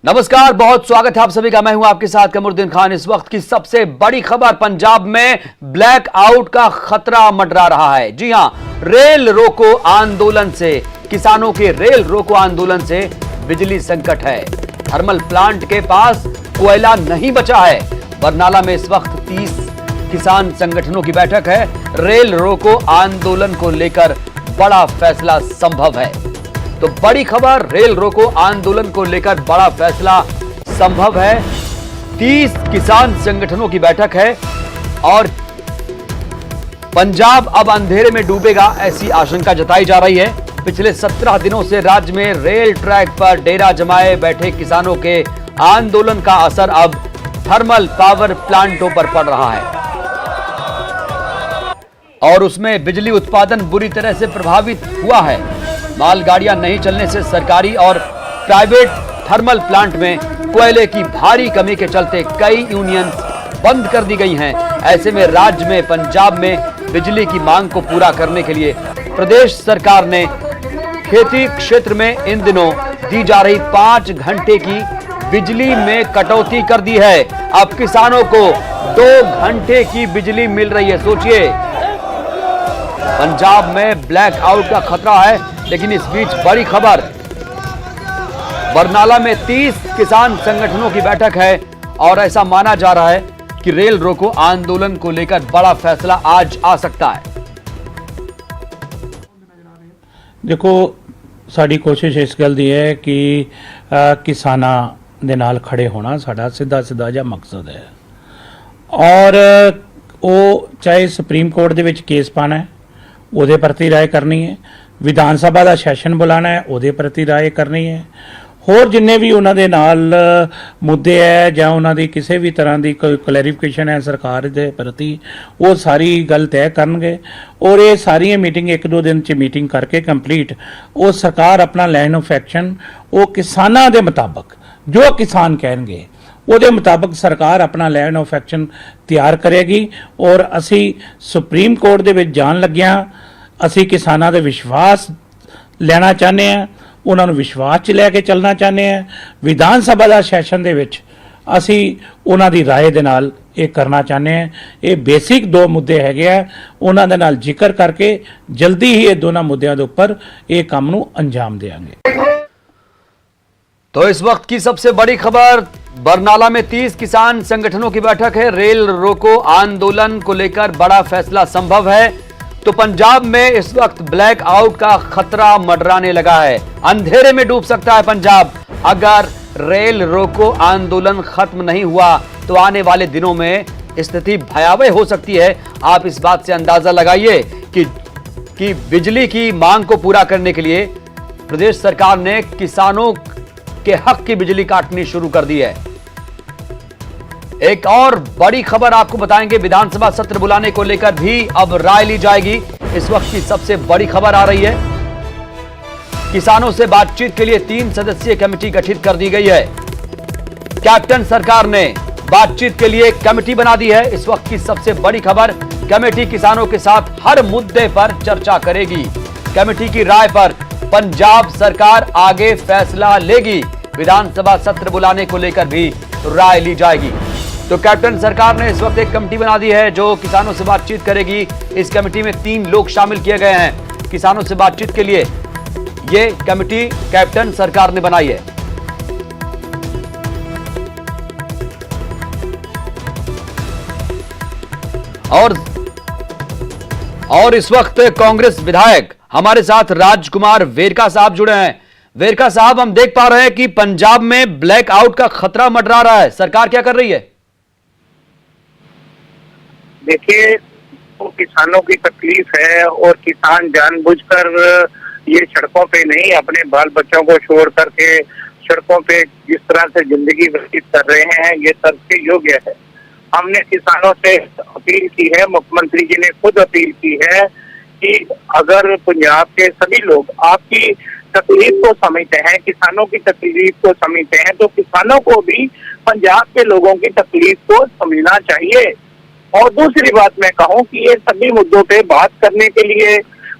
नमस्कार, बहुत स्वागत है आप सभी का। मैं हूं आपके साथ कमरुद्दीन खान। इस वक्त की सबसे बड़ी खबर, पंजाब में ब्लैक आउट का खतरा मंडरा रहा है। जी हां, रेल रोको आंदोलन से, किसानों के रेल रोको आंदोलन से बिजली संकट है। थर्मल प्लांट के पास कोयला नहीं बचा है। बरनाला में इस वक्त 30 किसान संगठनों की बैठक है। रेल रोको आंदोलन को लेकर बड़ा फैसला संभव है। तो बड़ी खबर, रेल रोको आंदोलन को लेकर बड़ा फैसला संभव है। 30 किसान संगठनों की बैठक है और पंजाब अब अंधेरे में डूबेगा, ऐसी आशंका जताई जा रही है। पिछले 17 दिनों से राज्य में रेल ट्रैक पर डेरा जमाए बैठे किसानों के आंदोलन का असर अब थर्मल पावर प्लांटों पर पड़ रहा है और उसमें बिजली उत्पादन बुरी तरह से प्रभावित हुआ है। मालगाड़ियां नहीं चलने से सरकारी और प्राइवेट थर्मल प्लांट में कोयले की भारी कमी के चलते कई यूनियंस बंद कर दी गई हैं। ऐसे में राज्य में, पंजाब में बिजली की मांग को पूरा करने के लिए प्रदेश सरकार ने खेती क्षेत्र में इन दिनों दी जा रही 5 घंटे की बिजली में कटौती कर दी है। अब किसानों को 2 घंटे की बिजली मिल रही है। सोचिए, पंजाब में ब्लैक आउट का खतरा है। लेकिन इस बीच बड़ी खबर, बरनाला में 30 किसान संगठनों की बैठक है और ऐसा माना जा रहा है कि रेल रोको आंदोलन को लेकर बड़ा फैसला आज आ सकता है। देखो, साड़ी कोशिश इस गल दी है कि किसानां दे नाल खड़े होना साड़ा सीधा जिहा मकसद है और वो चाहे supreme court they which case पाना है, ਉਹਦੇ ਪ੍ਰਤੀ ਰਾਏ ਕਰਨੀ ਹੈ, ਵਿਧਾਨ ਸਭਾ ਦਾ ਸੈਸ਼ਨ ਬੁਲਾਣਾ ਹੈ, ਉਹਦੇ ਪ੍ਰਤੀ ਰਾਏ ਕਰਨੀ ਹੈ। ਹੋਰ ਜਿੰਨੇ ਵੀ ਉਹਨਾਂ ਦੇ ਨਾਲ ਮੁੱਦੇ ਹੈ ਜਾਂ ਉਹਨਾਂ ਦੀ ਕਿਸੇ ਵੀ ਤਰ੍ਹਾਂ ਦੀ ਕੋਈ ਕਲੈਰੀਫਿਕੇਸ਼ਨ ਹੈ ਸਰਕਾਰ ਦੇ ਪ੍ਰਤੀ, ਉਹ ਸਾਰੀ ਗੱਲ ਤੈਅ ਕਰਨਗੇ ਔਰ ਇਹ ਸਾਰੀਆਂ ਮੀਟਿੰਗ 1-2 ਦਿਨ 'ਚ ਮੀਟਿੰਗ ਕਰਕੇ ਕੰਪਲੀਟ ਉਹ ਸਰਕਾਰ ਆਪਣਾ ਲਾਈਨ ਆਫ ਐਕਸ਼ਨ ਉਹ ਕਿਸਾਨਾਂ ਦੇ ਮੁਤਾਬਕ ਜੋ ਕਿਸਾਨ ਕਹਿਣਗੇ ਉਹਦੇ ਮੁਤਾਬਕ ਸਰਕਾਰ ਆਪਣਾ ਲਾਈਨ ਆਫ ਐਕਸ਼ਨ ਤਿਆਰ ਕਰੇਗੀ ਔਰ ਅਸੀਂ ਸੁਪਰੀਮ ਕੋਰਟ ਦੇ ਵਿੱਚ ਜਾਣ ਲੱਗਿਆਂ ਅਸੀਂ ਕਿਸਾਨਾਂ ਦੇ ਵਿਸ਼ਵਾਸ ਲੈਣਾ ਚਾਹੁੰਦੇ ਹਾਂ, ਉਹਨਾਂ ਨੂੰ ਵਿਸ਼ਵਾਸ 'ਚ ਲੈ ਕੇ ਚੱਲਣਾ ਚਾਹੁੰਦੇ ਹਾਂ। ਵਿਧਾਨ ਸਭਾ ਦਾ ਸੈਸ਼ਨ ਦੇ ਵਿੱਚ ਅਸੀਂ ਉਹਨਾਂ ਦੀ ਰਾਏ ਦੇ ਨਾਲ ਇਹ ਕਰਨਾ ਚਾਹੁੰਦੇ ਹਾਂ। ਇਹ ਬੇਸਿਕ 2 ਮੁੱਦੇ ਹੈਗੇ ਆ, ਉਹਨਾਂ ਦੇ ਨਾਲ ਜ਼ਿਕਰ ਕਰਕੇ ਜਲਦੀ ਹੀ ਇਹ ਦੋਨਾਂ ਮੁੱਦਿਆਂ ਦੇ ਉੱਪਰ ਇਹ ਕੰਮ ਨੂੰ ਅੰਜਾਮ ਦੇਵਾਂਗੇ। तो इस वक्त की सबसे बड़ी खबर, बरनाला में 30 किसान संगठनों की बैठक है। रेल रोको आंदोलन को लेकर बड़ा फैसला संभव है। तो पंजाब में इस वक्त ब्लैक आउट का खतरा मंडराने लगा है। अंधेरे में डूब सकता है पंजाब अगर रेल रोको आंदोलन खत्म नहीं हुआ तो आने वाले दिनों में स्थिति भयावह हो सकती है। आप इस बात से अंदाजा लगाइए कि बिजली की मांग को पूरा करने के लिए प्रदेश सरकार ने किसानों के हक की बिजली काटनी शुरू कर दी है। एक और बड़ी खबर आपको बताएंगे, विधानसभा सत्र बुलाने को लेकर भी अब राय ली जाएगी। इस वक्त की सबसे बड़ी खबर आ रही है, किसानों से बातचीत के लिए 3 सदस्यीय कमेटी गठित कर दी गई है। कैप्टन सरकार ने बातचीत के लिए कमेटी बना दी है। इस वक्त की सबसे बड़ी खबर, कमेटी किसानों के साथ हर मुद्दे पर चर्चा करेगी। कमेटी की राय पर पंजाब सरकार आगे फैसला लेगी। विधानसभा सत्र बुलाने को लेकर भी राय ली जाएगी। तो कैप्टन सरकार ने इस वक्त एक कमेटी बना दी है जो किसानों से बातचीत करेगी। इस कमेटी में 3 लोग शामिल किए गए हैं किसानों से बातचीत के लिए। ये कमेटी कैप्टन सरकार ने बनाई है। और इस वक्त कांग्रेस विधायक हमारे साथ राजकुमार वेरका साहब जुड़े हैं। वेरका साहब, हम देख पा रहे हैं कि पंजाब में ब्लैक आउट का खतरा मंडरा रहा है, सरकार क्या कर रही है? देखिए, तो किसानों की तकलीफ है और किसान जानबूझकर ये सड़कों पे नहीं, अपने बाल बच्चों को छोड़ करके सड़कों पे जिस तरह से जिंदगी व्यतीत कर रहे हैं, ये सबसे योग्य है। हमने किसानों से अपील की है, मुख्यमंत्री जी ने खुद अपील की है कि अगर पंजाब के सभी लोग आपकी तकलीफ को समझते हैं, किसानों की तकलीफ को समझते हैं, तो किसानों को भी पंजाब के लोगों की तकलीफ को समझना चाहिए। और दूसरी बात मैं कहूँ कि ये सभी मुद्दों पे बात करने के लिए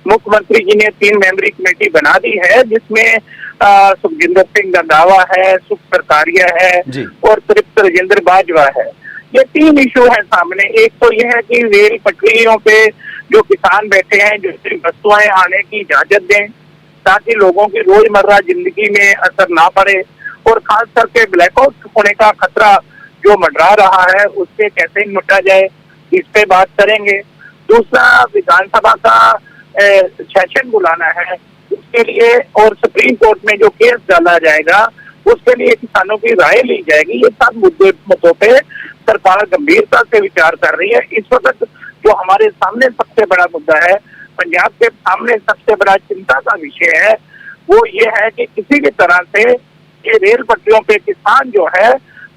मुख्यमंत्री जी ने 3 मेंबरी कमेटी बना दी है, जिसमें सुखजिंदर सिंह रंधावा है, सुख सरकारिया है और तृप्त राजेंद्र बाजवा है। ये 3 इशू है सामने। एक तो यह है कि रेल पटरियों पे जो किसान बैठे हैं, जो वस्तुएं आने की इजाजत दें ताकि लोगों की रोजमर्रा जिंदगी में असर ना पड़े, और खास करके ब्लैकआउट होने का खतरा जो मंडरा रहा है उससे कैसे निपटा जाए, इस पे बात करेंगे। दूसरा, विधानसभा का सेशन बुलाना है, उसके लिए और सुप्रीम कोर्ट में जो केस डाला जाएगा उसके लिए किसानों की राय ली जाएगी। ये सब मुद्दों पे सरकार गंभीरता से विचार कर रही है। इस वक्त जो हमारे सामने सबसे बड़ा मुद्दा है, पंजाब के सामने सबसे बड़ा चिंता का विषय है, वो ये है कि किसी भी तरह से ये रेल पटरियों पे किसान जो है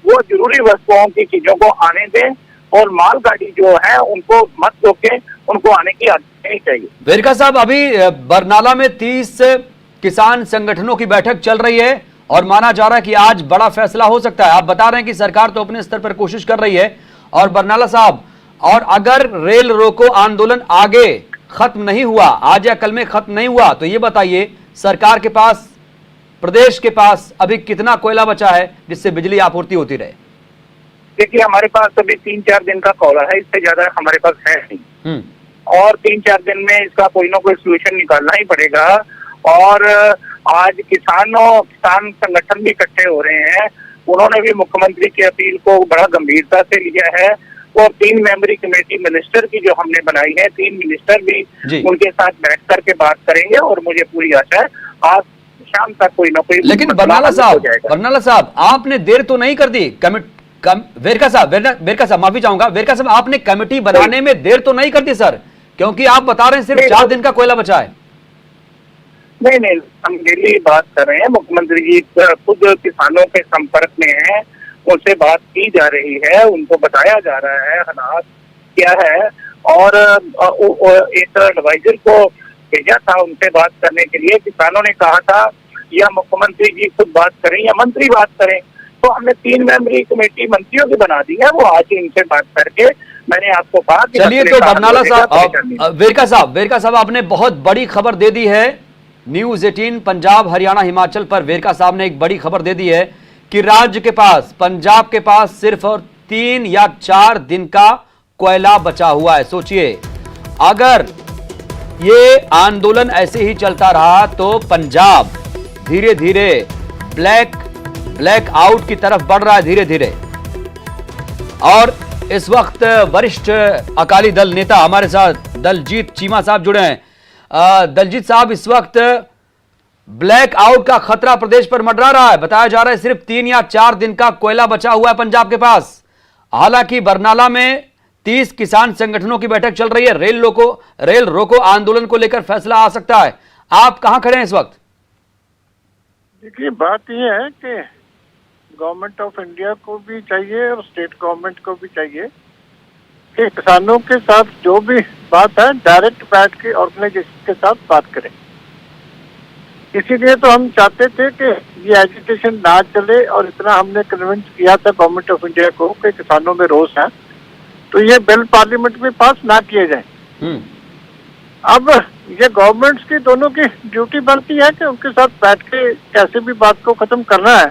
वो जरूरी वस्तुओं की चीजों को आने दें, और मालगाड़ी जो है उनको मत रोके, उनको आने की आदत नहीं चाहिए। वेरका साहब, अभी बरनाला में 30 किसान संगठनों की बैठक चल रही है और माना जा रहा है कि आज बड़ा फैसला हो सकता है। आप बता रहे हैं कि सरकार तो अपने स्तर पर कोशिश कर रही है, और बरनाला साहब, और अगर रेल रोको आंदोलन आगे खत्म नहीं हुआ, आज या कल में खत्म नहीं हुआ, तो ये बताइए सरकार के पास, प्रदेश के पास अभी कितना कोयला बचा है जिससे बिजली आपूर्ति होती रहे? देखिए, हमारे पास अभी 3-4 दिन का कोयला है, इससे ज्यादा हमारे पास है नहीं, और 3-4 दिन में इसका कोई ना कोई सोल्यूशन निकालना ही पड़ेगा। और आज किसान संगठन भी इकट्ठे हो रहे हैं, उन्होंने भी मुख्यमंत्री की अपील को बड़ा गंभीरता से लिया है, और 3 मेंबरी कमेटी मिनिस्टर की जो हमने बनाई है, 3 मिनिस्टर भी उनके साथ बैठ करके बात करेंगे, और मुझे पूरी आशा है आज शाम तक कोई ना कोई। लेकिन बरनाला साहब, आपने देर तो नहीं कर दी वेरका साहब माफी चाहूंगा, वेरका साहब, आपने कमेटी बनाने में देर तो नहीं कर दी सर, क्योंकि आप बता रहे हैं सिर्फ 4 दिन का कोयला बचा है। नहीं, हम डेली बात कर रहे हैं। मुख्यमंत्री जी खुद किसानों के संपर्क में हैं, उनसे बात की जा रही है, उनको बताया जा रहा है हालात क्या है, और एक एडवाइजर को भेजा था उनसे बात करने के लिए। किसानों ने कहा था या मुख्यमंत्री जी खुद बात करें या मंत्री बात करें, तो हमने 3 मेंबरी कमेटी मंत्रियों की बना दी है, वो आज ही इनसे बात करके मैंने आपको कहा कि चलिए। तो बरनाला साहब, वेरका साहब, आपने बहुत बड़ी खबर दे दी है न्यूज 18 पंजाब हरियाणा हिमाचल पर। वेरका साहब ने एक बड़ी खबर दे दी है कि राज्य के पास, पंजाब के पास सिर्फ और 3 या 4 दिन का कोयला बचा हुआ है। सोचिए, अगर ये आंदोलन ऐसे ही चलता रहा तो पंजाब धीरे धीरे ब्लैक आउट की तरफ बढ़ रहा है धीरे धीरे। और इस वक्त वरिष्ठ अकाली दल नेता हमारे साथ दलजीत चीमा साहब जुड़े हैं। दलजीत साहब, इस वक्त ब्लैक आउट का खतरा प्रदेश पर मंडरा रहा है। बताया जा रहा है सिर्फ 3 या 4 दिन का कोयला बचा हुआ है पंजाब के पास। हालांकि बरनाला में 30 किसान संगठनों की बैठक चल रही है। रेल रोको आंदोलन को लेकर फैसला आ सकता है। आप कहां खड़े हैं इस वक्त? देखिए, बात यह है कि गवर्नमेंट ऑफ इंडिया को भी चाहिए और स्टेट गवर्नमेंट को भी चाहिए कि किसानों के साथ जो भी बात है डायरेक्ट बैठ के ऑर्गेनाइजेशन के साथ बात करें। इसीलिए तो हम चाहते थे कि ये एजुटेशन ना चले, और इतना हमने कन्विंस किया था गवर्नमेंट ऑफ इंडिया को कि किसानों में रोष है, तो ये बिल पार्लियामेंट में पास ना किए जाए। अब ये गवर्नमेंट्स की दोनों की ड्यूटी बनती है कि उनके साथ बैठ के कैसे भी बात को खत्म करना है,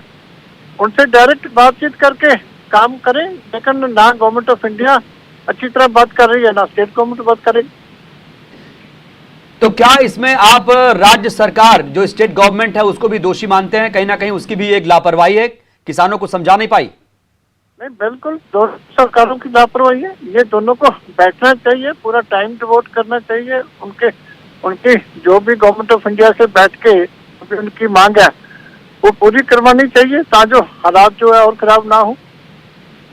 उनसे डायरेक्ट बातचीत करके काम करें। लेकिन ना गवर्नमेंट ऑफ इंडिया अच्छी तरह बात कर रही है, ना स्टेट गवर्नमेंट बात कर रही। तो क्या इसमें आप राज्य सरकार जो स्टेट गवर्नमेंट है उसको भी दोषी मानते हैं? कहीं ना कहीं उसकी भी एक लापरवाही है, किसानों को समझा नहीं पाई? नहीं, बिल्कुल दोनों सरकारों की लापरवाही है। ये दोनों को बैठना चाहिए, पूरा टाइम डिवोट करना चाहिए। उनकी जो भी गवर्नमेंट ऑफ इंडिया से बैठ के उनकी मांग है वो पूरी करवानी चाहिए, ताकि हालात जो है और खराब ना हो।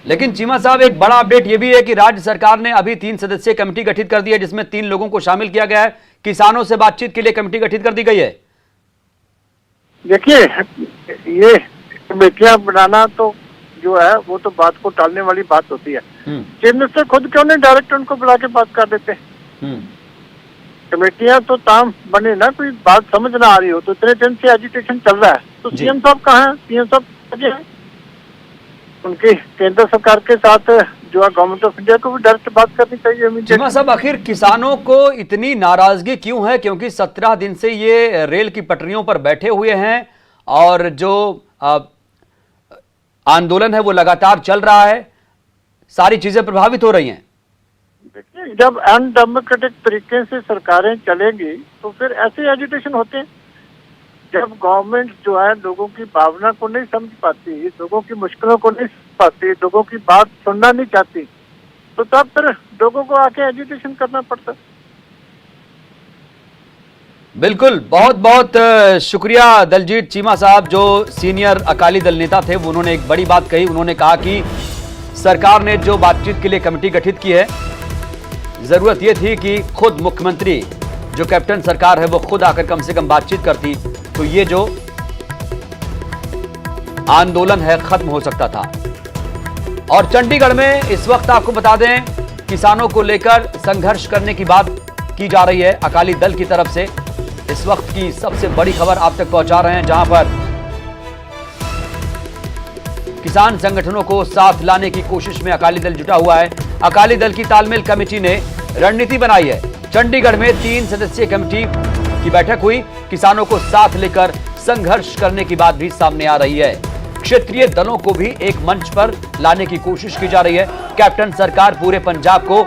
लेकिन चीमा साहब, एक बड़ा अपडेट ये भी है कि राज्य सरकार ने अभी 3 सदस्यीय कमेटी गठित कर दी है, जिसमें 3 लोगों को शामिल किया गया है। किसानों से बातचीत के लिए कमेटी गठित कर दी गई है। देखिए, ये कमेटियां बनाना तो जो है वो तो बात को टालने वाली बात होती है। चीफ मिनिस्टर खुद क्यों नहीं डायरेक्ट उनको बुला के बात कर देते? कमेटियां तो ताम बने ना, कोई बात समझ ना आ रही हो तो। इतने दिन से एजुटेशन चल रहा है, तो सीएम साहब कहाँ है? सीएम साहब उनकी केंद्र सरकार के साथ जो है गवर्नमेंट ऑफ इंडिया को भी डायरेक्ट बात करनी चाहिए। चीमा साहब, आखिर किसानों को इतनी नाराजगी क्यों है? क्योंकि 17 दिन से ये रेल की पटरियों पर बैठे हुए हैं और जो आंदोलन है वो लगातार चल रहा है, सारी चीजें प्रभावित हो रही हैं। देखिए, जब अनडेमोक्रेटिक तरीके से सरकारें चलेंगी तो फिर ऐसे एजिटेशन होते हैं। जब गवर्नमेंट जो है लोगों की भावना को नहीं समझ पाती, लोगों की मुश्किलों को नहीं समझ पाती, लोगों की बात सुनना नहीं चाहती, तो तब फिर लोगों को आके एजिटेशन करना पड़ता। बिल्कुल, बहुत बहुत शुक्रिया दलजीत चीमा साहब, जो सीनियर अकाली दल नेता थे। उन्होंने एक बड़ी बात कही। उन्होंने कहा कि सरकार ने जो बातचीत के लिए कमेटी गठित की है, जरूरत यह थी कि खुद मुख्यमंत्री, जो कैप्टन सरकार है, वो खुद आकर कम से कम बातचीत करती, तो ये जो आंदोलन है खत्म हो सकता था। और चंडीगढ़ में इस वक्त आपको बता दें, किसानों को लेकर संघर्ष करने की बात की जा रही है अकाली दल की तरफ से। इस वक्त की सबसे बड़ी खबर आप तक पहुंचा रहे हैं, जहां पर किसान संगठनों को साथ लाने की कोशिश में अकाली दल जुटा हुआ है। अकाली दल की तालमेल कमेटी ने रणनीति बनाई है। चंडीगढ़ में 3 सदस्यीय कमेटी की बैठक हुई। किसानों को साथ लेकर संघर्ष करने की बात भी सामने आ रही है। क्षेत्रीय दलों को भी एक मंच पर लाने की कोशिश की जा रही है। कैप्टन सरकार पूरे पंजाब को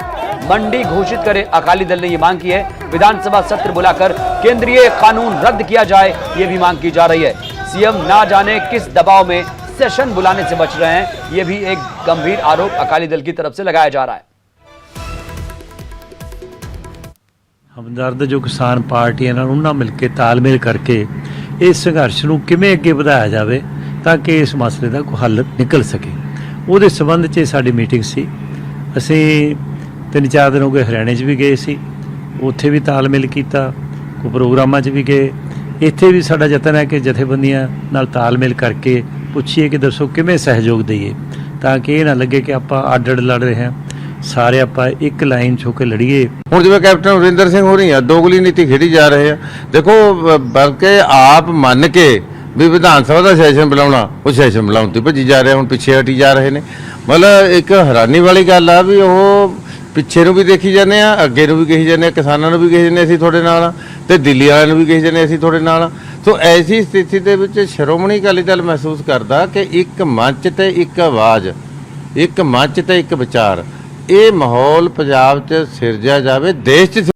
मंडी घोषित करे, अकाली दल ने यह मांग की है। विधानसभा सत्र बुलाकर केंद्रीय कानून रद्द किया जाए, यह भी मांग की जा रही है। सीएम ना जाने किस दबाव में सेशन बुलाने से बच रहे हैं, यह भी एक गंभीर आरोप अकाली दल की तरफ से लगाया जा रहा है। ਹਮਦਰਦ ਜੋ ਕਿਸਾਨ ਪਾਰਟੀਆਂ ਨਾਲ ਉਹਨਾਂ ਮਿਲ ਕੇ ਤਾਲਮੇਲ ਕਰਕੇ ਇਸ ਸੰਘਰਸ਼ ਨੂੰ ਕਿਵੇਂ ਅੱਗੇ ਵਧਾਇਆ ਜਾਵੇ ਤਾਂ ਕਿ ਇਸ ਮਸਲੇ ਦਾ ਕੋਈ ਹੱਲ ਨਿਕਲ ਸਕੇ। ਉਹਦੇ ਸਬੰਧ 'ਚ ਸਾਡੀ ਮੀਟਿੰਗ ਸੀ। ਅਸੀਂ 3-4 ਦਿਨ ਹੋ ਗਏ ਹਰਿਆਣੇ 'ਚ ਵੀ ਗਏ ਸੀ, ਉੱਥੇ ਵੀ ਤਾਲਮੇਲ ਕੀਤਾ, ਕੋਈ ਪ੍ਰੋਗਰਾਮਾਂ 'ਚ ਵੀ ਗਏ। ਇੱਥੇ ਵੀ ਸਾਡਾ ਯਤਨ ਹੈ ਕਿ ਜਥੇਬੰਦੀਆਂ ਨਾਲ ਤਾਲਮੇਲ ਕਰਕੇ ਪੁੱਛੀਏ ਕਿ ਦੱਸੋ ਕਿਵੇਂ ਸਹਿਯੋਗ ਦਈਏ ਤਾਂ ਕਿ ਇਹ ਨਾ ਲੱਗੇ ਕਿ ਆਪਾਂ ਅੱਡ-ਅੱਡ ਲੜ ਰਹੇ ਹਾਂ, ਸਾਰੇ ਆਪਾਂ ਇੱਕ ਲਾਈਨ 'ਚ ਹੋ ਕੇ ਲੜੀਏ। ਹੁਣ ਜਿਵੇਂ ਕੈਪਟਨ ਅਮਰਿੰਦਰ ਸਿੰਘ ਹੋ ਰਹੀ ਆ, ਦੋਗਲੀ ਨੀਤੀ ਖੇਡੀ ਜਾ ਰਹੇ ਆ। ਦੇਖੋ, ਬਲਕਿ ਆਪ ਮੰਨ ਕੇ ਵੀ ਵਿਧਾਨ ਸਭਾ ਦਾ ਸੈਸ਼ਨ ਬੁਲਾਉਣਾ, ਉਹ ਸੈਸ਼ਨ ਬੁਲਾਉਣ ਤੇ ਭੱਜੀ ਜਾ ਰਹੇ, ਹੁਣ ਪਿੱਛੇ ਹਟੀ ਜਾ ਰਹੇ ਨੇ। ਮਤਲਬ ਇੱਕ ਹੈਰਾਨੀ ਵਾਲੀ ਗੱਲ ਆ ਵੀ ਉਹ ਪਿੱਛੇ ਨੂੰ ਵੀ ਦੇਖੀ ਜਾਂਦੇ ਆ, ਅੱਗੇ ਨੂੰ ਵੀ ਕਹੀ ਜਾਂਦੇ ਆ, ਕਿਸਾਨਾਂ ਨੂੰ ਵੀ ਕਹੀ ਜਾਂਦੇ ਅਸੀਂ ਤੁਹਾਡੇ ਨਾਲ ਆ, ਤੇ ਦਿੱਲੀ ਵਾਲਿਆਂ ਨੂੰ ਵੀ ਕਹੀ ਜਾਂਦੇ ਅਸੀਂ ਤੁਹਾਡੇ ਨਾਲ ਆ। ਸੋ ਐਸੀ ਸਥਿਤੀ ਦੇ ਵਿੱਚ ਸ਼੍ਰੋਮਣੀ ਅਕਾਲੀ ਦਲ ਮਹਿਸੂਸ ਕਰਦਾ ਕਿ ਇੱਕ ਮੰਚ ਤੇ ਇੱਕ ਆਵਾਜ਼, ਇੱਕ ਮੰਚ ਤੇ ਇੱਕ ਵਿਚਾਰ, ਇਹ ਮਾਹੌਲ ਪੰਜਾਬ 'ਚ ਸਿਰਜਿਆ ਜਾਵੇ, ਦੇਸ਼ 'ਚ